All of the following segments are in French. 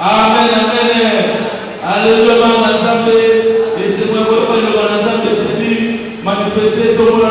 Amen. Alléluia, laissez-moi manifester tout le monde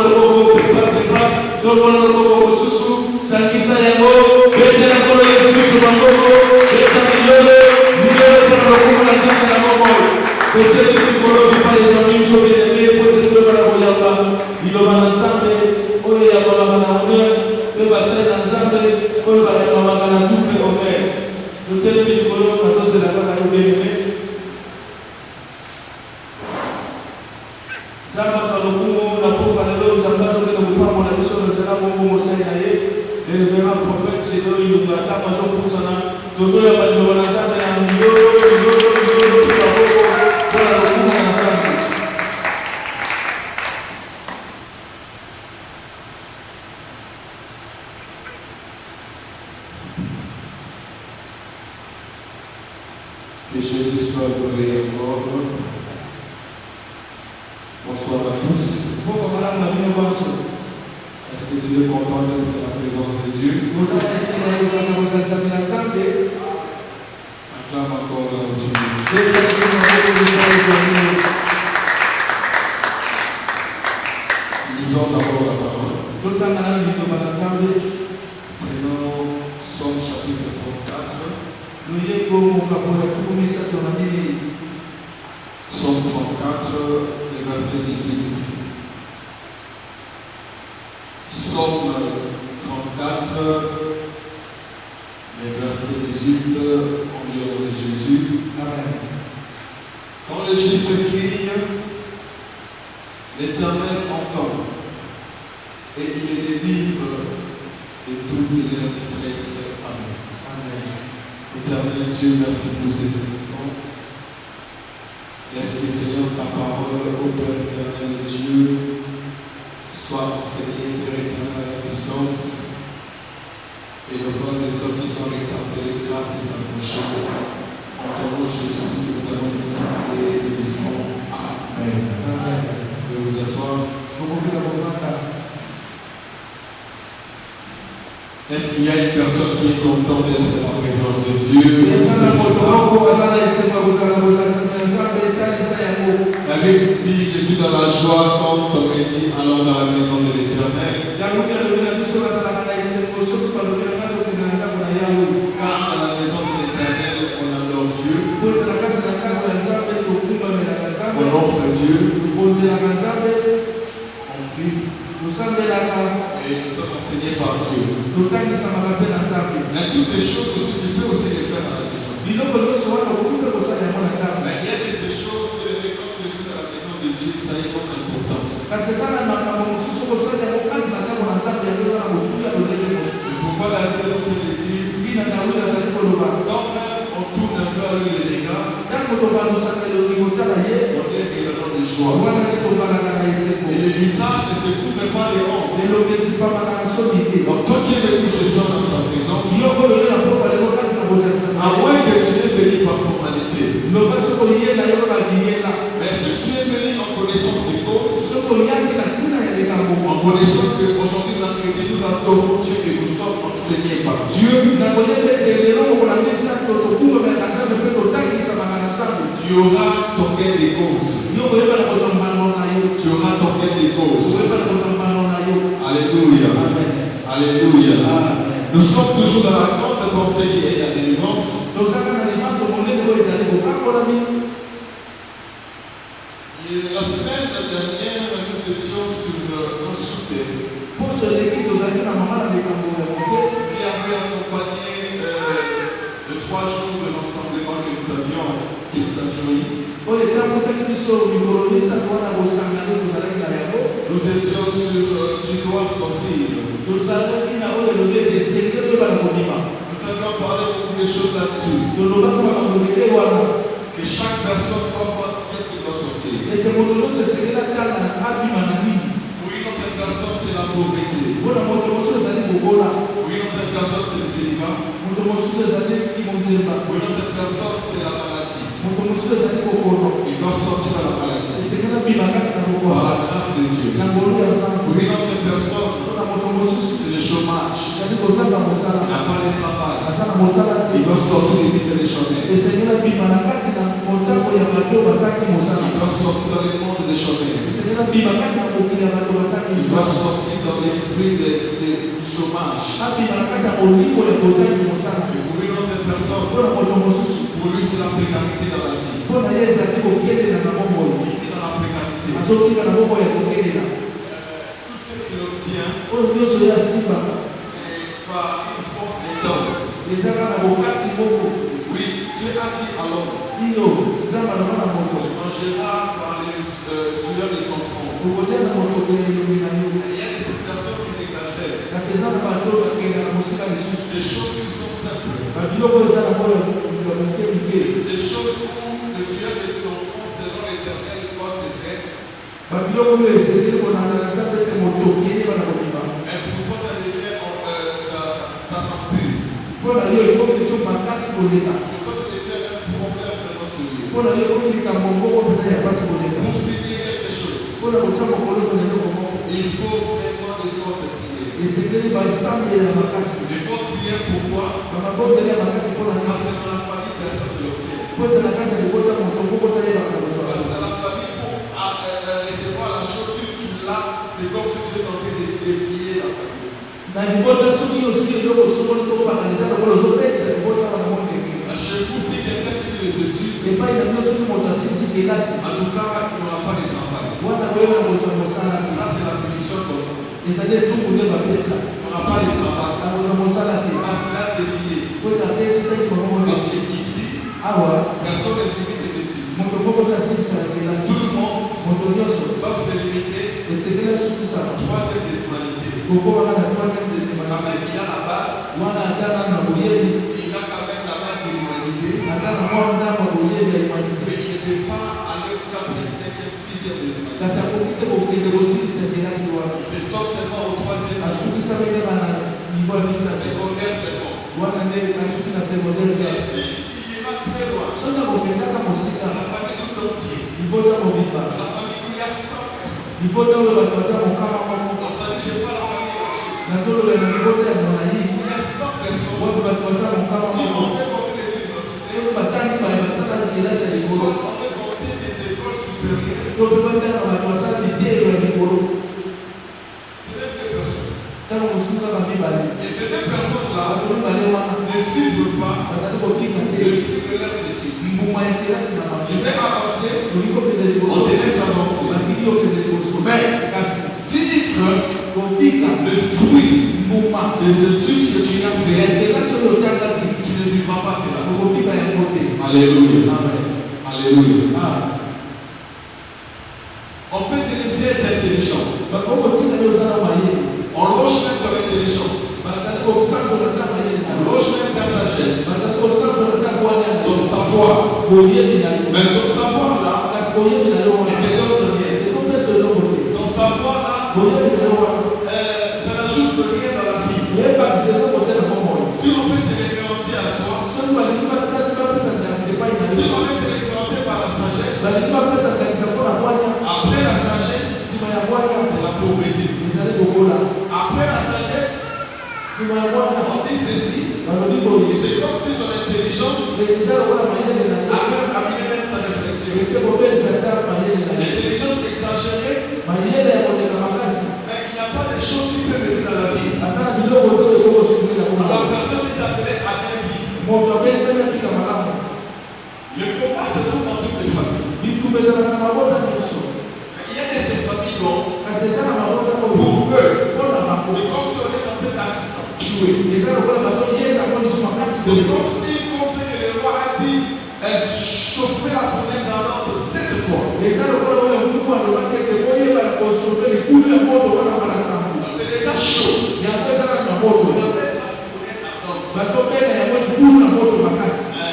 Que Jésus soit adoré et mort. Bonsoir à tous. Est-ce que tu es content d'être dans la présence de Dieu? Acclame encore là Dieu. Lisons d'abord la parole. Prenons Somme chapitre 34. Somme 34, le verset 18. Somme 34, le verset 18, en l'heure de Jésus. Amen. Quand le juste crie, l'Éternel entend, et il les délivre de toutes les détresses. Amen. Amen. Éternel Dieu, merci pour ces instants. Laisse-moi, Seigneur, ta parole, ô Père éternel Dieu, soit enseignée, Père éternel, à la puissance, et le voix des hommes qui sont réclamés les grâces de sa bouche. En ton nom, Jésus, nous avons ici et nous serons. Amen. Amen. Je vais vous asseoir. Est-ce qu'il y a une personne qui est contente d'être dans la présence de Dieu? La Bible dit, je suis dans la joie quand on me dit, allons dans la maison de l'Éternel. Car dans la maison de l'Éternel, on adore Dieu. On offre Dieu. On prie. Et nous sommes enseignés par Dieu. Mais toutes ces choses aussi, tu peux aussi les faire à la maison. Mais il y a de ces choses que quand tu les fais à la maison de Dieu, ça a une autre importance. Pourquoi la Bible nous dit, quand même on tourne vers les dégâts, on est réellement de joie. Et le visage ne se couvre pas de honte. Donc toi qui es venu ce soir dans sa présence, à moins que tu aies venu par formalité, mais si tu es venu en connaissance de cause, en connaissance qu'aujourd'hui mercredi nous adorons Dieu et nous sommes enseignés par Dieu, tu auras ton gain de cause. Tu auras ton gain de cause. Alléluia. Alléluia. Nous sommes toujours dans la grande pensée qui est la délivrance. Et la semaine dernière, nous étions sur un soutien qui avait accompagné les 3 jours de l'enseignement que nous avions eu. Nous étions sur tu dois sortir. Nous avons parlé beaucoup de choses là-dessus. Que chaque personne offre qu'est-ce qu'il doit sortir. Pour une autre personne, c'est la pauvreté. Pour une autre personne, c'est le célibat. Pour une autre personne, c'est la maladie. Il doit sortir de la maladie. Par la grâce de Dieu. Pour une autre personne, c'est le chômage. Il n'a pas de travail. Il doit sortir des listes des chômeurs. Il doit sortir dans le monde des chômeurs. Il doit sortir dans l'esprit du chômage. Et pour une autre personne, pour lui c'est la précarité dans la vie. Il vit dans la précarité. Tout ce qui l'obtient, c'est par une force intense. Oui, Dieu a dit à l'homme, tu mangeras par les sueurs de ton front. Il y a des situations qui exagèrent. Des choses qui sont simples. Des choses où le sueur de ton front selon l'Éternel doit se faire. Mais pourquoi ça devient, ça s'empire? Pourquoi ça devient un problème vraiment sérieux? Pour signer quelque chose, il faut vraiment des formes de prier. Il faut prier pourquoi? Parce que dans la famille, personne ne l'obtient. Parce que dans la famille, pour recevoir la chose, si tu l'as, c'est comme si tu es en train de défier la famille. Chez vous, si quelqu'un fait des études, en tout cas, il n'aura pas de travail. Ça, c'est la punition pour nous. On n'a pas de travail. Parce qu'il a défié. Parce qu'ici, personne ne finit ses études. Tout le monde doit se limiter à la troisième décimalité. Quand même, il a la base. Il a quand même la base de l'humanité. Mais il ne peut pas aller au 4e, 5e, 6e décimalité. C'est stop seulement au 3e. Secondaire, c'est bon. Et si il ira très loin, la famille tout entier, la famille où il y a 100 personnes. On dit, je vois la famille entière. Il y a 100 personnes. Si on fait compter les universités, si on fait compter les écoles supérieures, c'est les deux personnes. Et ces deux personnes-là ne vivent pas de leurs études. Je vais avancer, on te laisse avancer. Mais vivre le fruit des études que tu as fait, tu ne vivras pas cela. Alléluia. Alléluia. On peut te laisser être intelligent. On loge même ton intelligence. On loge même ta sagesse. Ton savoir. Mais ton savoir là ne te donne rien. Ton savoir là, ça n'ajoute rien dans la vie. Si on peut se référencier à toi, si on peut se référencier par la sagesse, après la sagesse, c'est la pauvreté. Après la sagesse, on dit ceci, que c'est comme si son intelligence avait même sa réflexion. L'intelligence exagérée, mais il n'y a pas de choses qui peuvent venir dans la vie. La personne est appelée à bien vivre. Le combat se trouve dans toutes les familles. Il y a de ces familles dont, pour eux, c'est comme si on est en train d'accentuer. C'est comme si, comme ce que le roi a dit, elle chauffait la fournaise ardente 7 fois. C'est déjà chaud. On appelle ça fournaise ardente.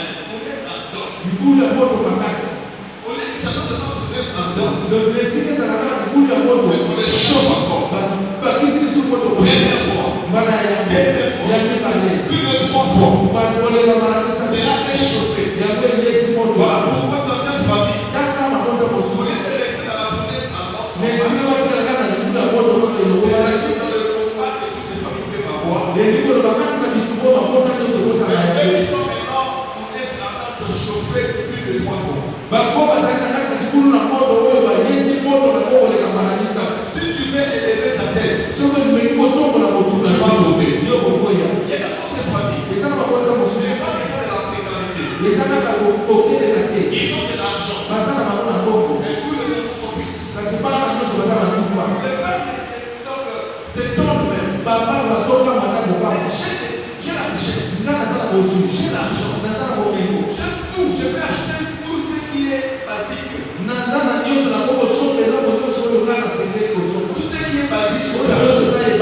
Fournaise ardente. Au lieu que ça soit seulement fournaise ardente, on les chauffe encore. Première fois. Deuxième fois. Plus de 3 fois. C'est là qu'elle est chauffée. Voilà pourquoi certaines familles, au lieu de rester foi. Mais eux qui sont maintenant fournissent la tente chauffée plus de 3 fois. Si tu veux élever ta tête, tu vas tomber. Il y a d'autres familles. Ce n'est pas que ça de la précarité. Ils ont de l'argent. Mais tous les autres sont petits. C'est ton même. J'ai la richesse. J'ai l'argent. J'ai tout. Je peux acheter tout ce qui est basique. Tout ce qui est basique, je peux acheter.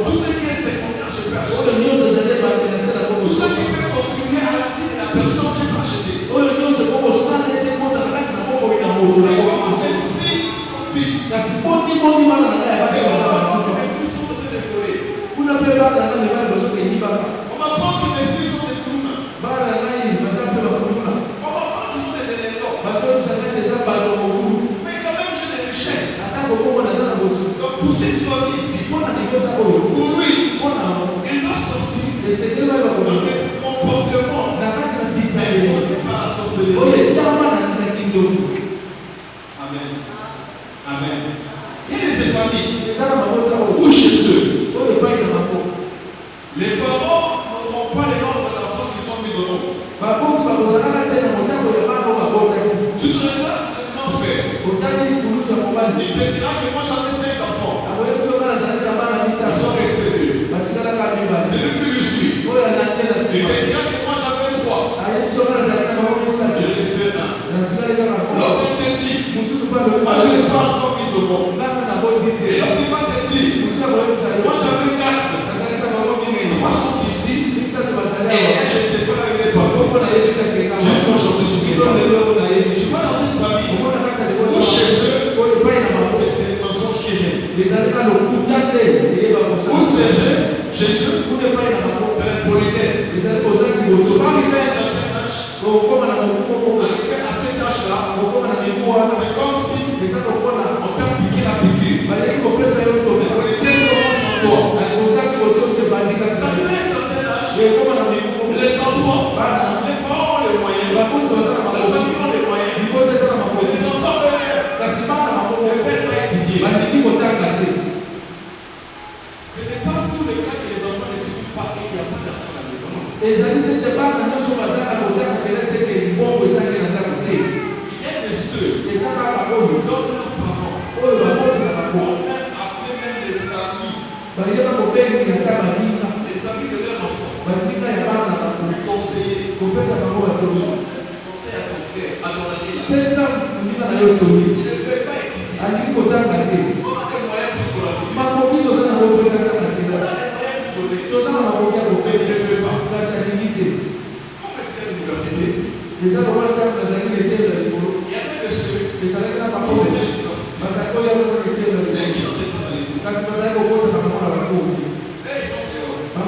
Tout ce qui est secondaire, je peux acheter. Tout ce qui peut contribuer à la vie de la personne, je peux acheter. Mais comment mes filles sont vives? Et comment mes filles sont en train de voler? On m'apprend que mes filles sont des clowns. On m'apprend que ce sont des délinquants. Mais quand même, j'ai des richesses. Donc pour cette famille ici, pour lui, il doit sortir de ce comportement. Mais aussi par la sorcellerie. Amen. Amen. Il y a des familles où chez eux, les parents n'auront pas les nombres d'enfants qui sont mis au monde. Tu te regardes le grand frère. Il te dira que moi j'avais 5 enfants. Ils sont restés 2. Celui qui lui suit. Il te dira que moi j'avais 3. Il restait 1. L'autre te dit, moi je n'ai pas encore mis au monde. Et l'autre va te dire, moi j'avais 4. 3 sont ici. Et je ne sais pas là où il est parti. Jusqu'aujourd'hui, je ne sais pas. Tu vas dans cette famille où chez eux, c'est des mensonges qui viennent. Où c'est chez eux, c'est la politesse. Tu vas arriver à un certain âge. Arriver à cet âge-là, c'est comme si on t'a piqué la piqûre. La politesse commence en toi. Ça fait un certain âge. Les enfants, les parents ont les moyens. La famille ont les moyens. Les enfants ont les moyens. Ce n'est pas tous les cas que les enfants n'étudient pas et qu'il n'y a pas d'argent à la maison. Il y a des ceux dont leurs parents ont même appelé même les amis. Les amis de leurs enfants. Conseiller. Conseil à ton frère, à ton ami là. Il ne fait pas étudier. On a des moyens pour scolariser. On a des moyens pour donner. Mais je ne le fais pas. Quand on fait l'université, il y avait des ceux qui étaient à l'université. Mais qui n'ont pas dans les cours. Et ils sont dehors. La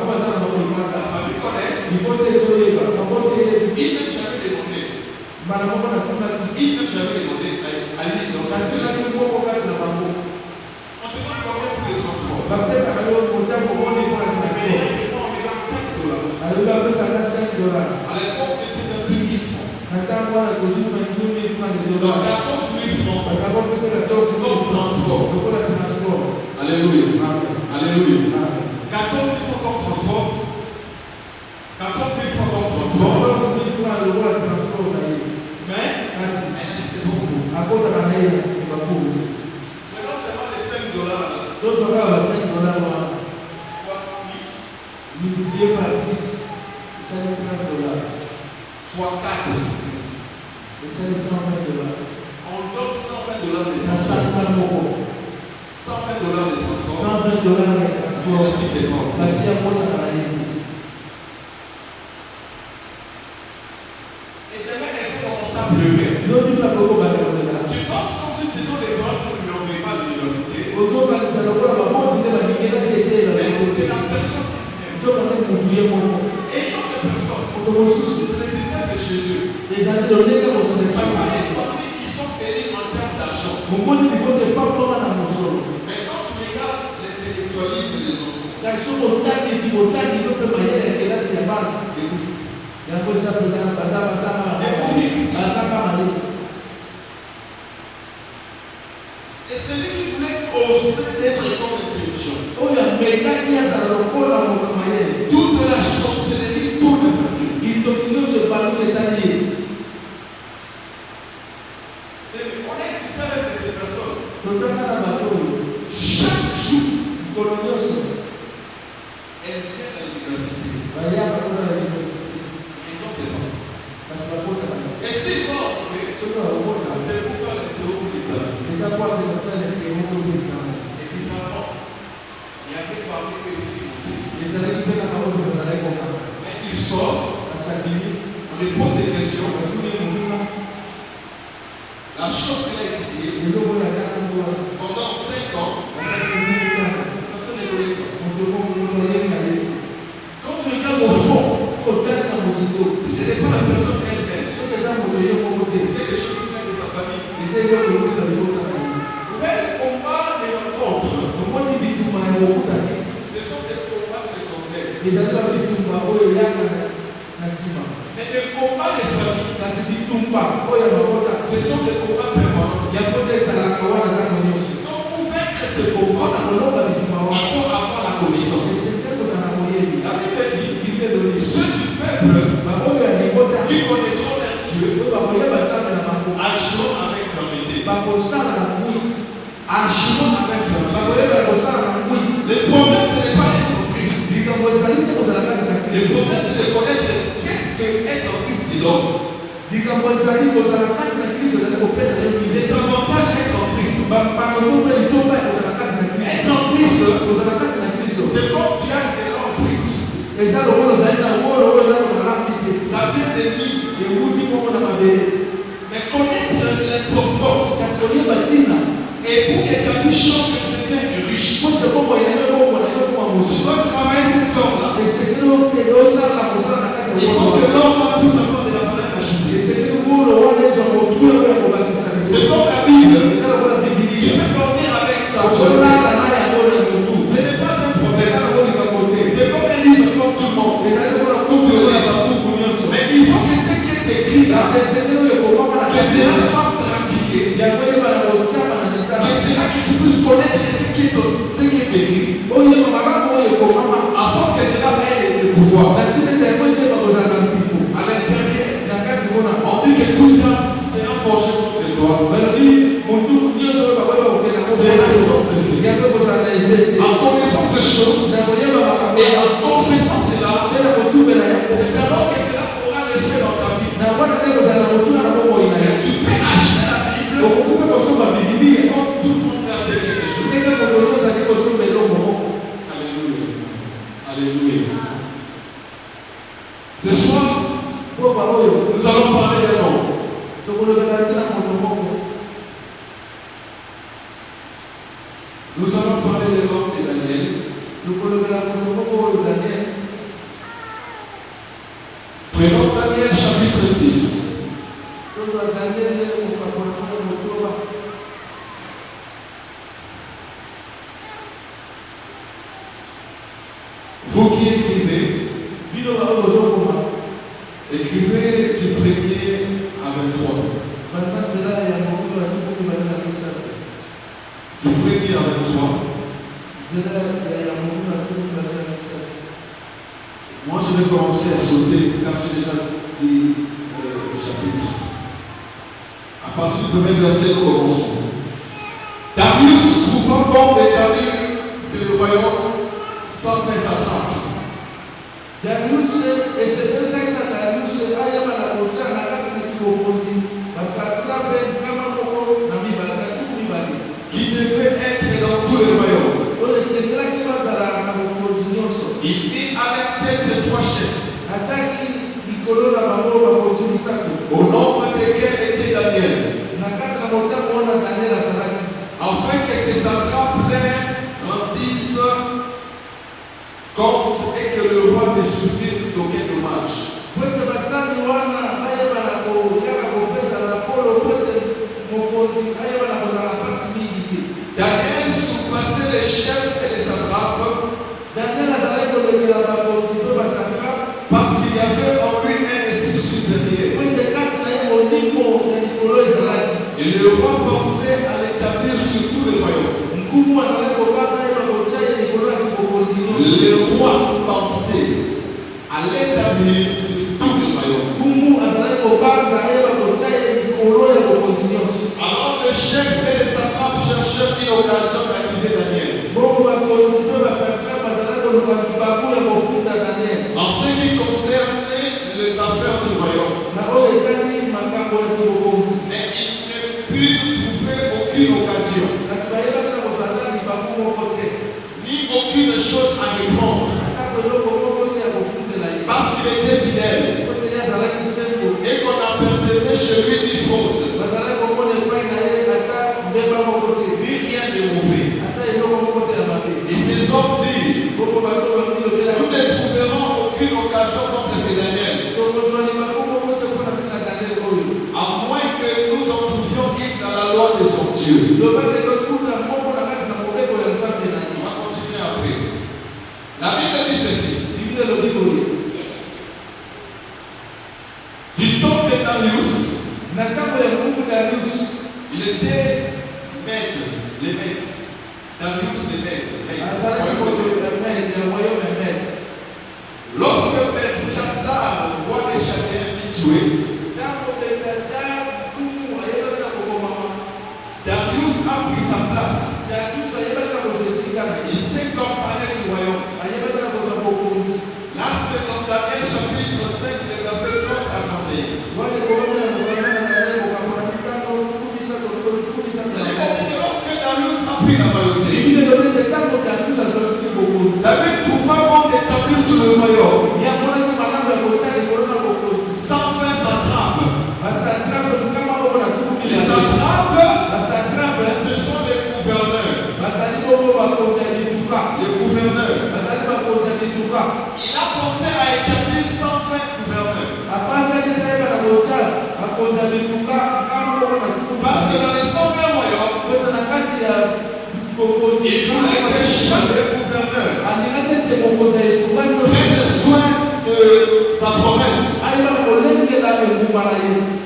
famille connaisse. Ils n'ont jamais demandé. Ils n'ont jamais demandé à l'île. Donc, on te demande combien pour les transports. Mais on me donne $5. À l'époque, c'était un peu 1000 francs. Donc, 14 000 francs comme transport. Alléluia. Alléluia. 14 000 francs comme transport. 14 000 francs comme transport. Mais, elle insistait beaucoup. Maintenant, seulement les $5 là. Fois 6. Multiplié par 6, ça fait $30. Fois 4. Et ça fait $120. On donne $120 de transport. $120 de transport. $120 de transport. Merci, c'est bon. Parce qu'il y a moins de travail. Et demain, elle peut commencer à pleurer. Tu penses comme si c'était des gens qui ne l'ont pas à l'université. Mais c'est la personne qui vient. Et il y a des personnes. C'est le système de Jésus. Ils sont bénis en termes d'argent. Mais quand tu regardes l'intellectualisme des enfants, Et celui qui voulait oser être comme intelligent, toute la sorcellerie tourne vers lui. Et on est étudié avec ces personnes. Chaque jour, elles viennent à l'université. Ils ont des noms. Et s'ils vont entrer, c'est pour faire le théo pour l'examen. Et puis ça va. Il y a des parmi eux ici qui vont. Mais ils sortent, on lui pose des questions. La chose qu'il a étudiée pendant 5 ans, quand tu regardes au fond, si ce n'est pas la personne elle-même, c'était des choses qui viennent de sa famille. Mais le combat des rencontres, ce sont des combats secondaires. Mais le combat des familles, ce sont des combats permanents. Donc pour vaincre ce combat, il faut avoir la connaissance. La Bible dit, ceux du peuple qui connaîtront leur Dieu agiront avec fermeté. Agiront avec fermeté. Le problème, ce n'est pas être en Christ. Le problème, c'est de connaître qu'est-ce que être en Christ dit donc. Les avantages d'être en Christ. Être en Christ, c'est comme tu as des en Christ. Ça vient de lui. Mais connaître l'importance. Et pour que ta vie change, que tu deviens riche. Tu dois travailler cet homme-là. Il faut que l'homme puisse avoir de la valeur ajoutée. C'est comme la Bible. Tu peux dormir avec ça. Ce n'est pas un problème. C'est comme un livre comme tout le monde. Mais il faut que ce qui est écrit là, que cela soit pratiqué. Que cela que tu puisses connaître ce qui est écrit. À sorte que cela ait le pouvoir. À l'intérieur, on dit que tout temps sera forgé contre toi. C'est la science. En connaissant ces choses et en confessant cela, c'est alors que cela aura l'effet dans ta vie. Et tu peux acheter la Bible comme tout le monde fait acheter quelque chose. Alléluia. Ce soir, nous allons parler des noms. Nous allons parler des noms de Daniel. Prenons Daniel chapitre 6. Vous qui écrivez, écrivez du 1er à 23. Du 1er à 23. Moi, je vais commencer à sauter car j'ai déjà dit le chapitre. À partir du premier verset, nous commençons. Darius trouva bon d'établir sur le royaume sans faire sa trappe. Qui devait être dans tous les royaumes. Il mit à la tête de 3 chefs, au nombre desquels était Daniel, afin que ces satrapes rendissent compte et que le roi ne souffre d'aucun dommage. Daniel surpassait les chefs et les satrapes Parce qu'il y avait en lui un esprit supérieur. Et le roi pensait à l'établir sur tout le royaume. Le roi pensait à l'établir sur tout le royaume. Alors le chef et les satrapes cherchèrent une occasion d'accuser Daniel. En ce qui concernait les affaires du royaume. Mais il ne put trouver aucune occasion, ni aucune chose à répondre, parce qu'il était fidèle et qu'on apercevait chez lui ni faute, ni rien de mauvais. Et ces hommes disent, nous ne trouverons aucune occasion contre ces Daniel, à moins que nous en trouvions une dans la loi de son Dieu. On va continuer après. La Bible dit ceci. Du temps de Darius, il était maître, les maîtres. Darius les maîtres. Lorsque Belshazzar, roi des Chaldéens, fut tué, Darius a pris sa place. Il s'est comparé du royaume. Là, c'est dans Daniel chapitre 5, le verset 30 à 31. Lorsque Darius a pris la majorité, David trouva bon d'établir sur le royaume 120 satrapes. Les satrapes, ce sont les gouverneurs. Les gouverneurs. Il a pensé à établir 120 gouverneurs. Parce que dans les 120 royaumes, il voulait que chaque gouverneur prenne soin de sa province.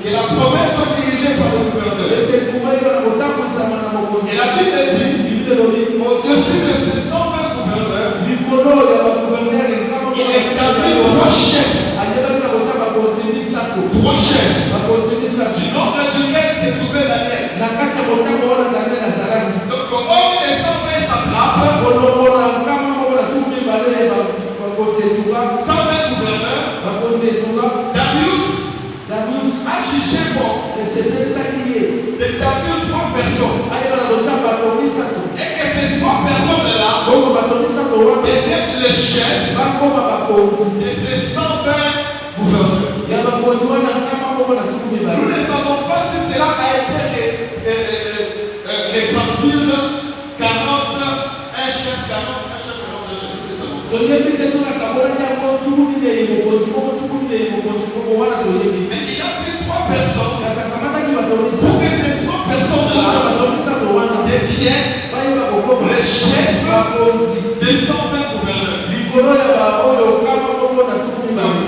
Que la province soit dirigée par le gouverneur. Et la Bible dit, au-dessus de ces 120 gouverneurs, il établit 3 chefs. 3 chefs. Du nombre duquel s'est trouvé Daniel. Donc, hormis les 120 satrapes, 120 gouverneurs, Darius a jugé bon d'établir 3 personnes. Et que ces 3 personnes-là deviennent les chefs de ces 120 gouverneurs. Nous ne savons pas si cela a été réparti 40, un chef, 40, un chef, 40, un chef. Mais il a pris 3 personnes pour que ces 3 personnes-là deviennent les chefs de 120 gouverneurs.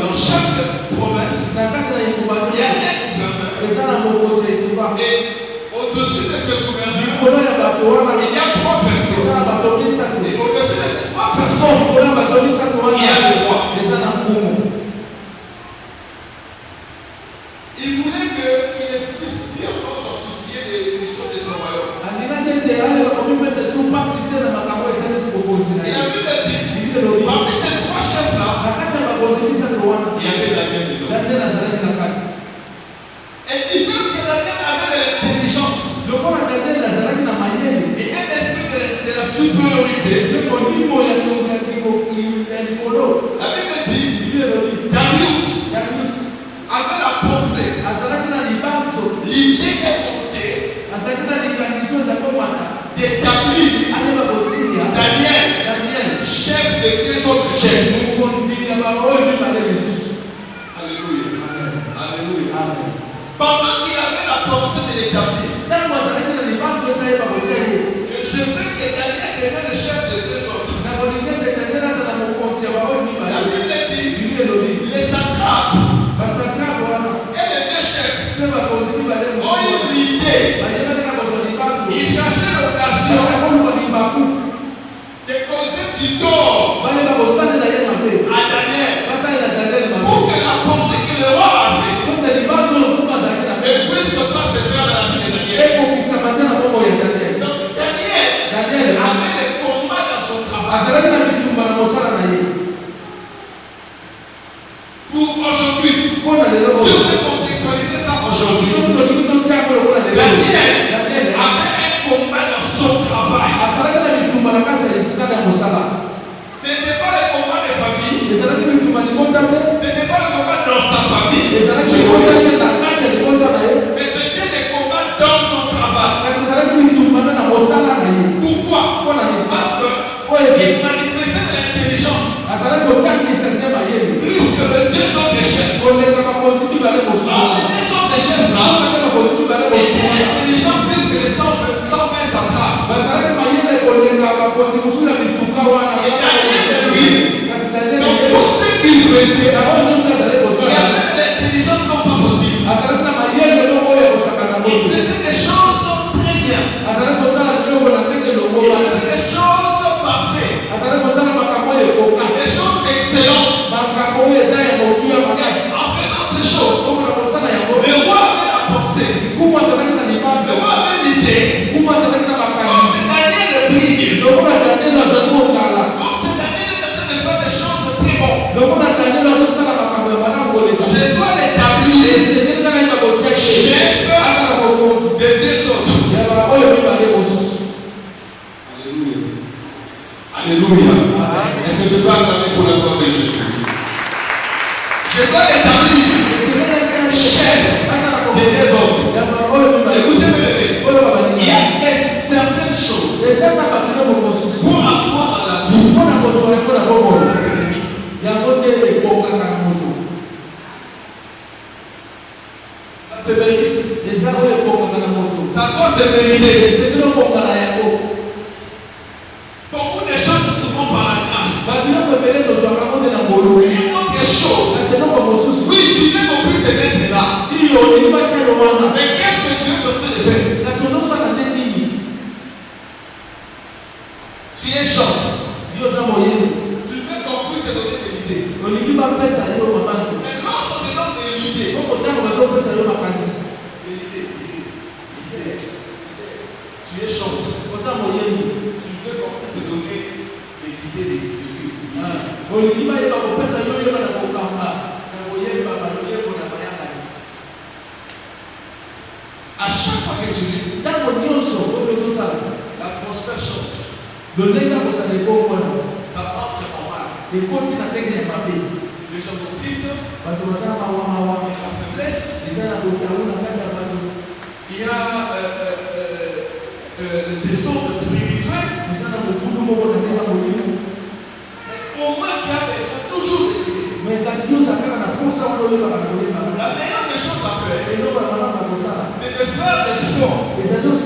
Dans chaque province, il y a un gouverneur. Et au-dessus de ce gouverneur, il y a 3 personnes. Et au-dessus de ces 3 personnes, il y a le roi. Il voulait qu'il ne puisse plus encore se soucier des choses de son royaume. Et la Bible dit, parmi ces 3 chefs-là, il y avait Daniel dedans. Et il veut que Daniel avait de l'intelligence et un esprit de la supériorité. La Bible dit, Darius avait la pensée, l'idée est montée d'établir Daniel chef de 2 autres chefs. Alléluia. Alléluia. Pendant qu'il avait la pensée de l'établir, je veux que Daniel devienne le chef de 2 autres. C'était pas le combat dans sa famille, mais c'était des combats dans son travail. Pourquoi? Parce qu'il manifestait de l'intelligence plus que les deux autres chefs. Or, les deux autres chefs là étaient intelligents plus que les 120 satrapes. Et Daniel, lui, dans tout ce qu'il faisait, il y avait de l'intelligence comme pas possible. Il faisait des choses très bien. Il faisait des choses parfaites. Des choses excellentes. Et en faisant ces choses, le roi avait la pensée. Le roi avait l'idée. Comme c'est Daniel le brille. Comme c'est Daniel est en train de faire des choses très bonnes. Je dois l'établir chef des deux autres. Alléluia. Est-ce que je peux acclamer pour la gloire de Jésus? Je dois l'établir chef des deux autres. Écoutez-moi, il y a certaines choses pour avoir dans la vie. Ça se mérite. Ça doit se mériter. Beaucoup de choses nous trouvons par la grâce. Il y a d'autres choses. Oui, tu veux qu'on puisse te mettre là. Mais qu'est-ce que tu es en train de faire? Tu es jeune. Tu veux qu'on puisse te donner des idées. Mais lorsqu'on te donne des idées, tu es jeune. Tu veux qu'on puisse te donner des idées de culte. À chaque fois que tu lis, l'atmosphère change. Ça entre en mal. Les gens sont tristes. Il y a la faiblesse. Il y a le désordre spirituel. Au moins tu as besoin toujours de Dieu. La meilleure des choses à faire, c'est de faire l'effort de travailler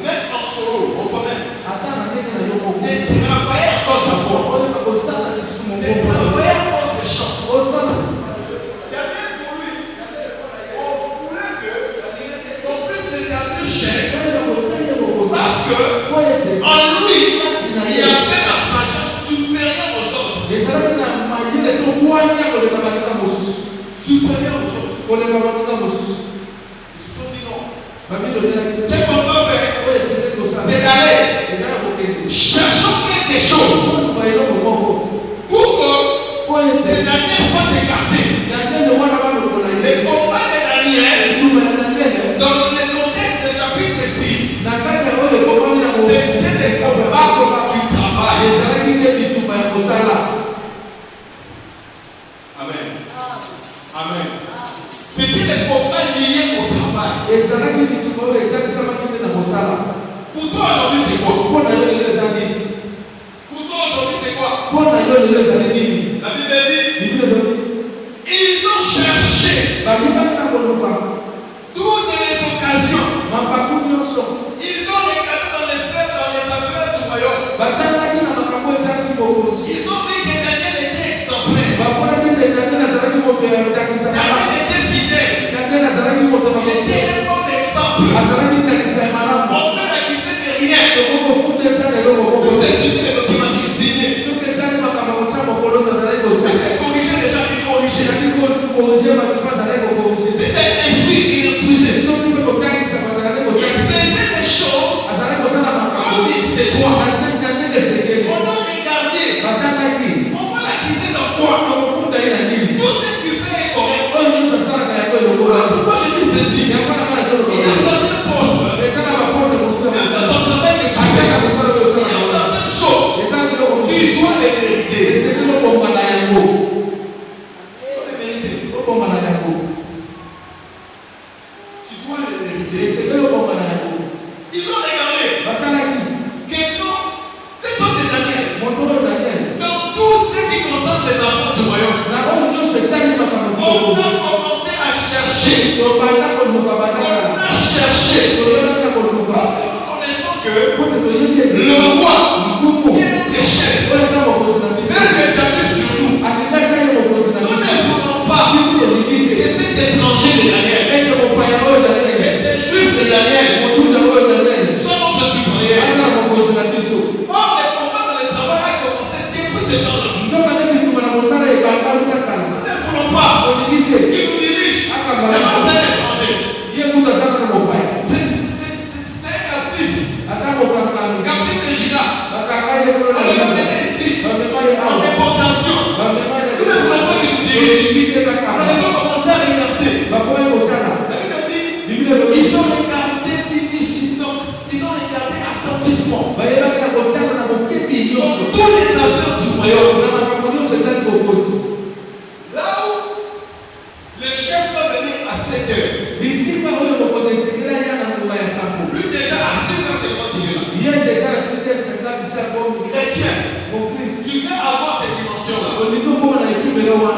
mettre en solo, on connaît. De travailler encore d'abord. De travailler encore des chants. Daniel pour lui, on voulait qu'on puisse l'établir chef. Parce que en lui, il y avait la sagesse supérieure aux autres. Supérieure aux autres. Ils se sont dit non. Ce qu'on doit faire, c'est d'aller chercher quelque chose pour que ces Daniel soit écarté. Les combats de Daniel, dans le contexte du chapitre 6, c'était des combats du travail. Amen. Amen. C'était des combats liés au travail. Pour toi aujourd'hui c'est quoi? Pour toi aujourd'hui c'est quoi? La Bible dit, ils ont cherché toutes les occasions. Ils ont regardé dans les faits, dans les affaires du royaume. Ils ont vu que Daniel était exemplaire. Daniel était fidèle. Il était un bon exemple. On peut l'acquiser de rien. Si c'est suivi les documents du signé. Si c'est corriger les gens qui corrigeaient. Si c'est un esprit qui instruisait. Il faisait les choses comme il se doit. On a regardé. On va l'acquiser dans quoi? Tout ce qu'il fait est correct. Voilà pourquoi je dis ceci. Il y a certains postes. Même dans ton travail que tu fais, il y a certaines choses ce temps-là. Nous ne voulons pas qu'il nous dirige. Et non, c'est un étranger. C'est un captif. Captif de Gina. On l'a mené ici. En déportation. Nous ne voulons pas qu'il nous dirige. Alors ils ont commencé à regarder. La Bible dit, ils ont regardé donc, ils ont regardé attentivement. Dans tous les affaires du royaume. Là où le chef doit venir à 7 heures. Lui déjà à 6h50 il est là. Chrétien, tu veux avoir cette dimension-là.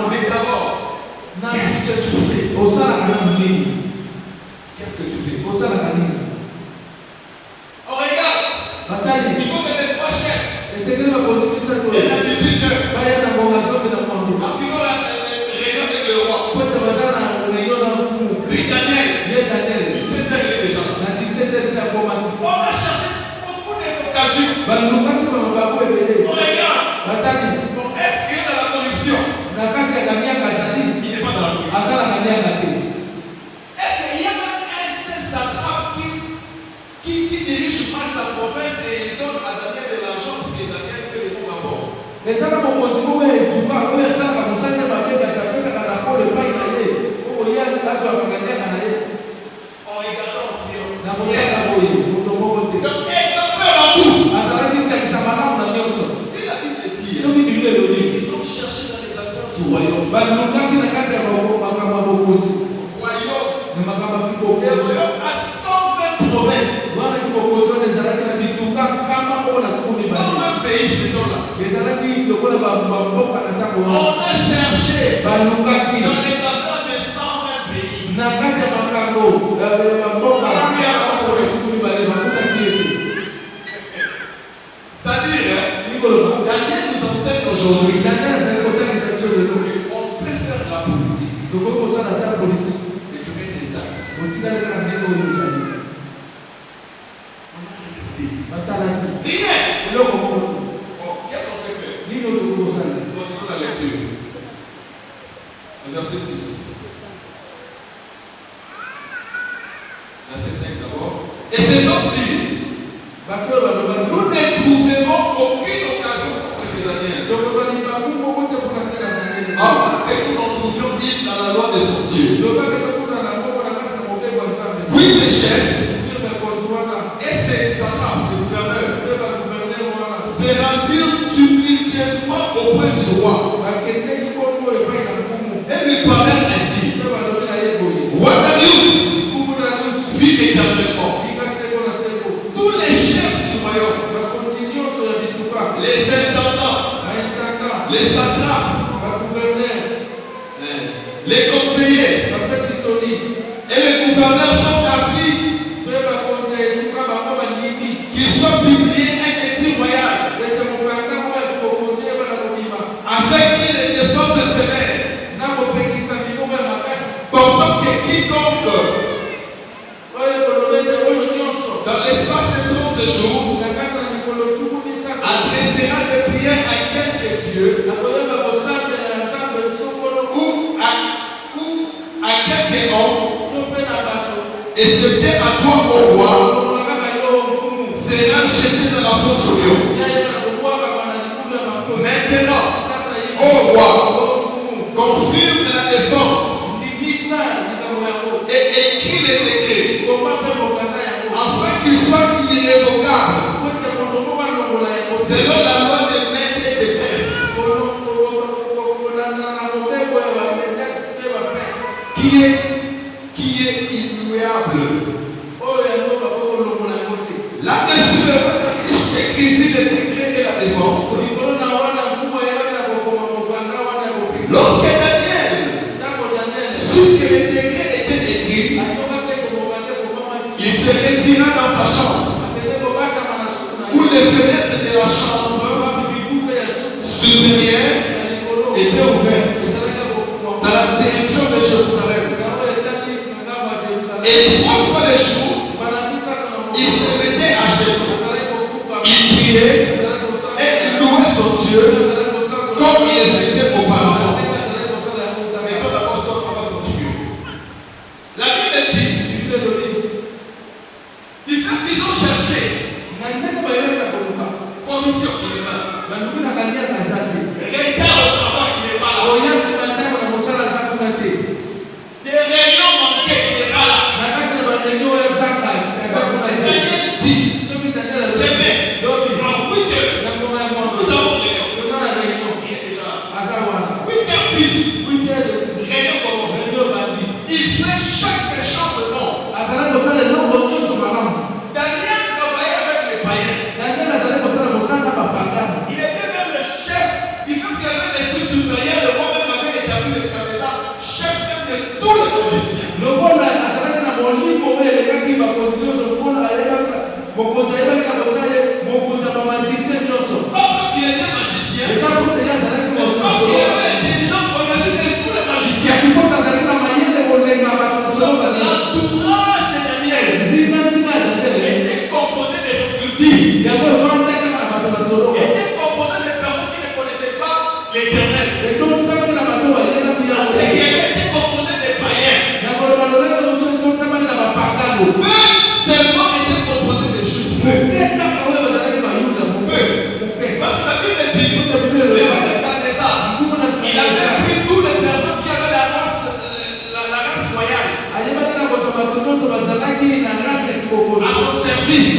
Mais d'abord, qu'est-ce que tu fais? Qu'est-ce que tu fais? On regarde. Il faut que les trois chefs. Et à 18 heures. Parce qu'ils ont la réunion avec le roi. Lui, Daniel. 17 heures, il est déjà là. On a cherché beaucoup d'informations. On regarde. Bon, est-ce qu'il est dans la corruption? Il n'est pas dans la corruption. Est-ce qu'il y a même un seul satrape qui dirige mal sa province et il donne à Daniel de l'argent pour que Daniel fait les bons rapports? On regarde en fuyant. Donc, exemple avant tout. Si la Bible dit, ils ont cherché dans les affaires du royaume. Le royaume a 120 provinces. 120 pays, c'est là. On a cherché dans les affaires de 120 pays. C'est-à-dire, Daniel nous enseigne aujourd'hui on peut faire la politique et tu restes intact. Rien. Qu'est-ce qu'on sait faire? Continuons la lecture. Verset 6. Verset 5 d'abord. Et ces hommes disent, nous ne trouverons aucune occasion contre ces Daniel. Avant que nous n'en trouvions une dans la loi de son Dieu. Puis ces chefs et ces satrapes, ces gouverneurs, se rendirent tumultueusement auprès du roi et lui parlèrent ainsi. Roi Darius, vit éternellement. Tous les chefs du royaume, les intendants, les satrapes, les conseillers et les gouverneurs sont d'avis qu'il soit publié un édit royal avec une défense sévère pendant que quiconque dans l'espace de 30 jours adressera des prières à quelque Dieu ou à quelque homme et se tait à toi au roi sera jeté dans la fosse au lion. Maintenant, ô roi, confirme la défense et écris les décrets afin qu'ils soient irrévocables selon la loi des maîtres et des princes qui est immuable. Là-dessus, le roi écrivit les décrets et la défense. Lorsque Daniel sut que les décrets étaient écrits, il se retira dans sa chambre, où les fenêtres de la chambre supérieure étaient ouvertes dans la direction de Jérusalem. Et 3 fois les jours, il se mettait à genoux, il priait et il louait son Dieu comme il le faisait auparavant. Mettons d'abord stop, on va continuer. La Bible dit, du fait qu'ils ont cherché corruption, il est là. Retard au travail, il n'est pas là. Des réunions manquées, il n'est pas là. C'est Daniel dit, demain, en 8 heures, nous avons réunion. Il est déjà là. 8 heures pile, réunion commence. Il fait chaque chose bon. Daniel travaillait avec les païens. Il était même le chef. Il fait qu'il avait l'esprit supérieur. Le roi même avait établi le Kabeza, chef même de tous les magiciens. Pas parce qu'il était magicien, mais parce qu'il avait l'intelligence au-dessus de tous les magiciens. L'entourage de Daniel était composé des occultistes. Était composé de personnes qui ne connaissaient pas l'Éternel. Et qui était composé de païens. Peu seulement était composé de juifs. Parce que la Bible dit, le roi de Kadesa, il avait pris toutes les personnes qui avaient la race royale à son service.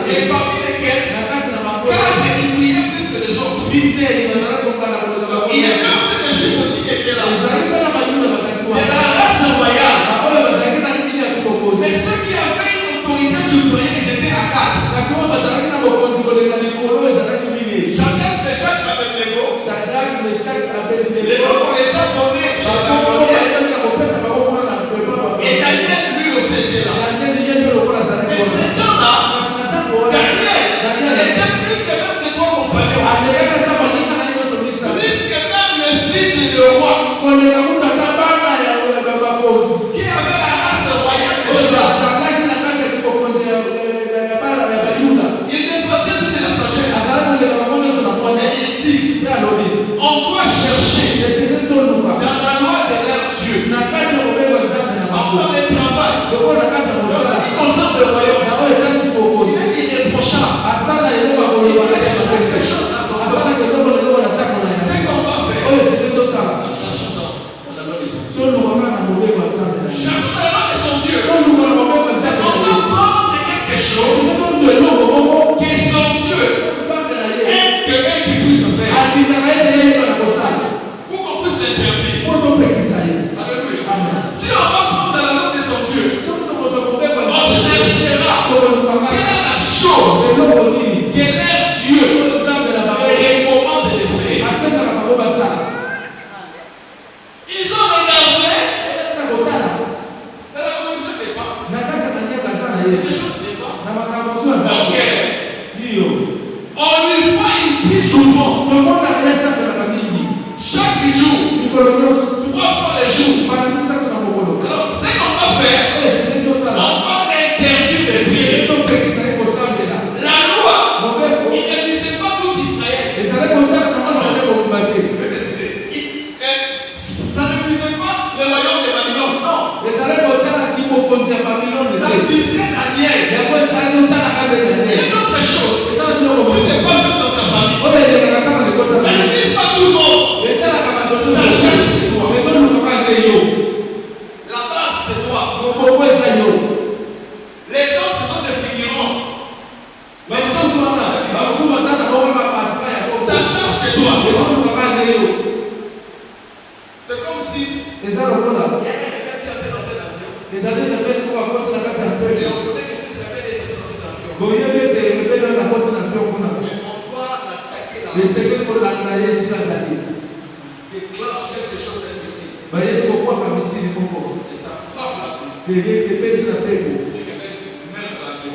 Et parmi lesquels 4 ils priaient plus que les autres. Il y avait aussi des juifs aussi qui étaient là. De la race royale. Mais ceux qui avaient une autorité supérieure, ils étaient à 4. Chacun de chaque Abednego. Les noms qu'on les a donnés, chacun et Daniel lui aussi était là. Mais ce temps-là, Daniel était plus que même ses trois compagnons. Plus que même le fils du roi. Qui avait la race royale de Juda. Il dépassait toute la sagesse. Et il dit, on doit chercher dans la loi de leur Dieu. Encore le travail. Lorsqu'il concerne le royaume, il est irréprochable. Il fait quelque chose à son temps. C'est qu'on doit faire. Cherchons dans la loi de son Dieu. Cherchons dans la loi de son Dieu. On doit prendre quelque chose qui est son Dieu. Et que quelqu'un puisse faire. Pour qu'on puisse l'interdire. Alléluia. Si on va prendre la loi de son Dieu, on cherchera quelle est la chose que leur Dieu recommande de faire. Ils ont regardé, mais la communauté n'est pas. Les choses n'est pas. Ok. On lui voit, il prie souvent. Chaque jour, 3 fois le jour. Alors, ce qu'on va faire, on va interdire de prier. La loi, il ne visait pas tout Israël. Ça ne visait pas le royaume de Babylone. Non. Ça visait Daniel. Il y a d'autres choses. Tu ne sais pas même dans ta famille. Ça ne vise pas tout le monde. Ça cherche toi. La base, c'est toi. Les autres sont des figurants. Ça cherche que toi. C'est comme si il y a quelqu'un qui avait lancé l'avion. Et on connaît que si tu avais été dans cet avion, on doit l'attaquer là. Déclenche quelque chose d'impossible. Et ça frappe l'avion. Et même l'avion.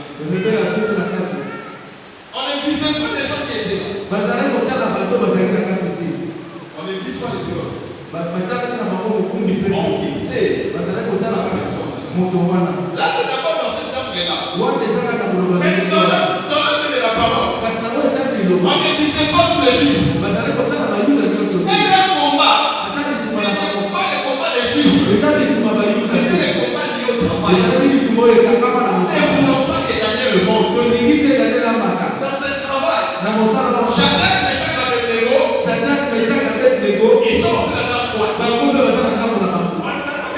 On ne visait pas des gens qui étaient là. On ne vise pas les pilotes. On visait la personne. Là, c'est d'abord dans cette table-là. Mais dans le de la parole, on ne visait pas tous les juifs. Shadrach, Meshach et Abednego, ils sont aussi dans la foi. On n'a pas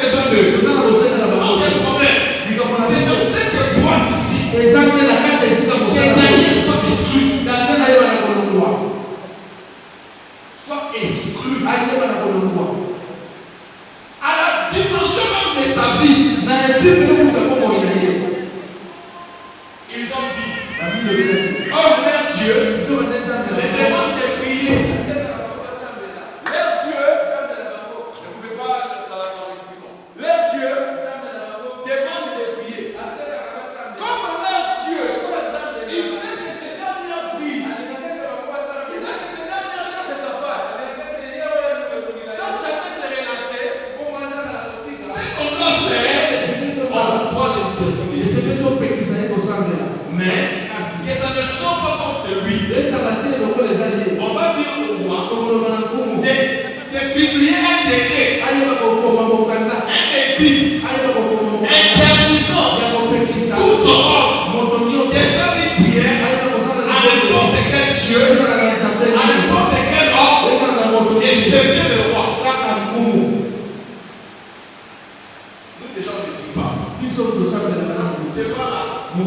besoin d'eux. Aucun problème. C'est dans cette boîte ici que Daniel soit exclu. Soit exclu. À la dimension même de sa vie, ils ont dit, oh mon Dieu, les demandes de prier. Leur Dieu, je ne pouvais pas l'expliquer. Leur Dieu demande de prier. Comme leur Dieu, il voulait que ces derniers prient. Il voulait que ces derniers cherchent sa face. Sans jamais se relâcher. Ce qu'on doit faire, on doit le continuer. Mais que ça ne soit pas comme celui. On va dire au roi de publier un décret, un édit, interdisant tout homme de faire une prière à n'importe quel Dieu, à n'importe quel homme et servir le roi. Nous déjà on ne prie pas. C'est pas là. Mais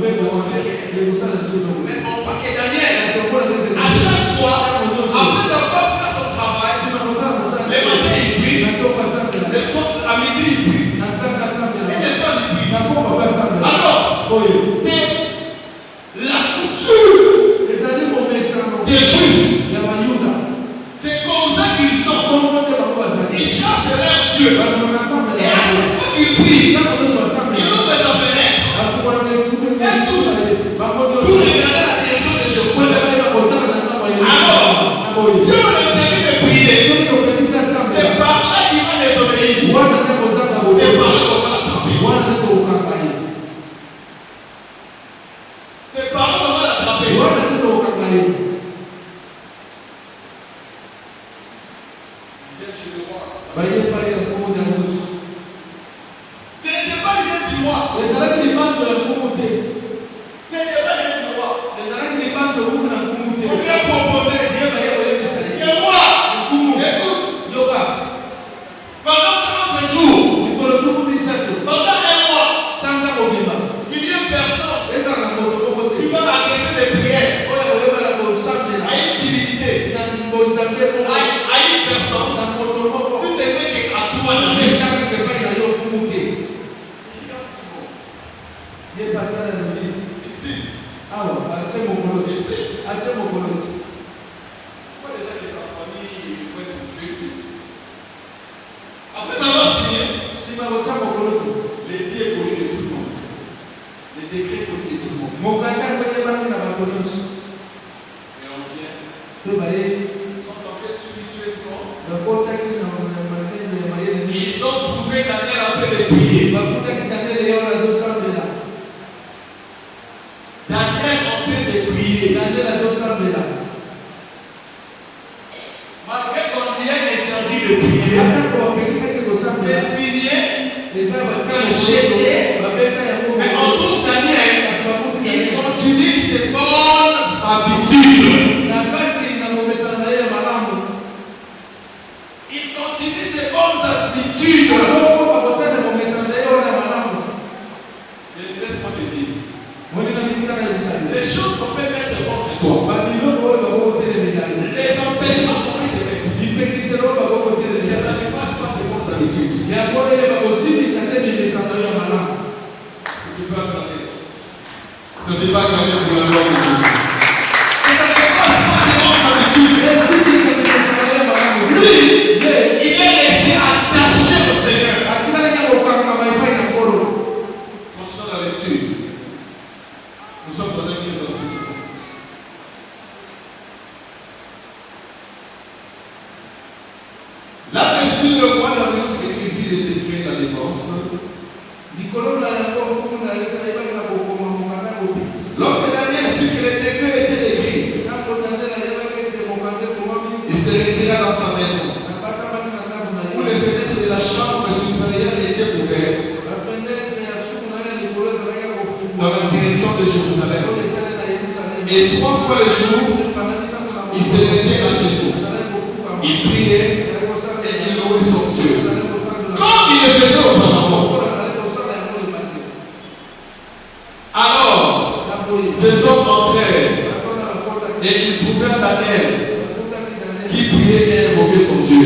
on voit que Daniel, à chaque fois, après avoir fait son travail, le matin il prie, le soir à midi il prie, et le soir il prie. Alors, c'est la couture des Juifs. C'est comme ça qu'ils sont. Ils cherchent leur Dieu. Et à chaque fois qu'ils prient, ils ouvrent sa fenêtre. Et tous, pour regarder la direction de Jérusalem. Alors, si on est terminé de prier, c'est par là qu'il va désobéir. C'est par là qu'on va l'attraper. C'est par là qu'on va l'attraper. Ce n'était pas l'idée du roi. Ce n'était pas l'idée du roi. On lui a proposé. Et moi, écoute, pendant 30 jours, pendant un mois, il y a personne qui va adresser des prières à une divinité, à une personne. Si c'est vrai qu'à toi, la messe. Ici. Ici. Pourquoi déjà que sa famille peut être tuée ici? Après avoir signé, l'édit est connu de tout le monde. Les décrets connus de tout le monde. Et on vient. Ils sont en fait tumultueusement. Ils ont trouvé Daniel en train de prier. Daniel en train de prier. Malgré qu'on lui ait interdit de prier, c'est signé que j'étais. Mais en tout Daniel, il continue ses bonnes habitudes. Il continue ses bonnes habitudes. Mais laisse-moi te dire. Les choses qu'on peut mettre contre toi, les empêchements qu'on peut te mettre, ne satisfassent pas de bonnes habitudes. Tu peux acclamer. Tu peux acclamer pour la gloire de Dieu. Ne satisfassent pas de bonnes habitudes. Lui, il est resté attaché au Seigneur. Continuons la lecture. Nous sommes dans un livre aussi. Là-dessus, le roi Darius écrivit les décrets de la défense. Lorsque Daniel sut que les décrets étaient écrits, il se retira dans sa maison, où les fenêtres de la chambre supérieure étaient ouvertes dans la direction de Jérusalem. Et 3 fois le jour, il priait et il louait son Dieu. Comme il le faisait auparavant. Alors, ces hommes entrèrent et ils trouvèrent Daniel qui priait et invoquait son Dieu.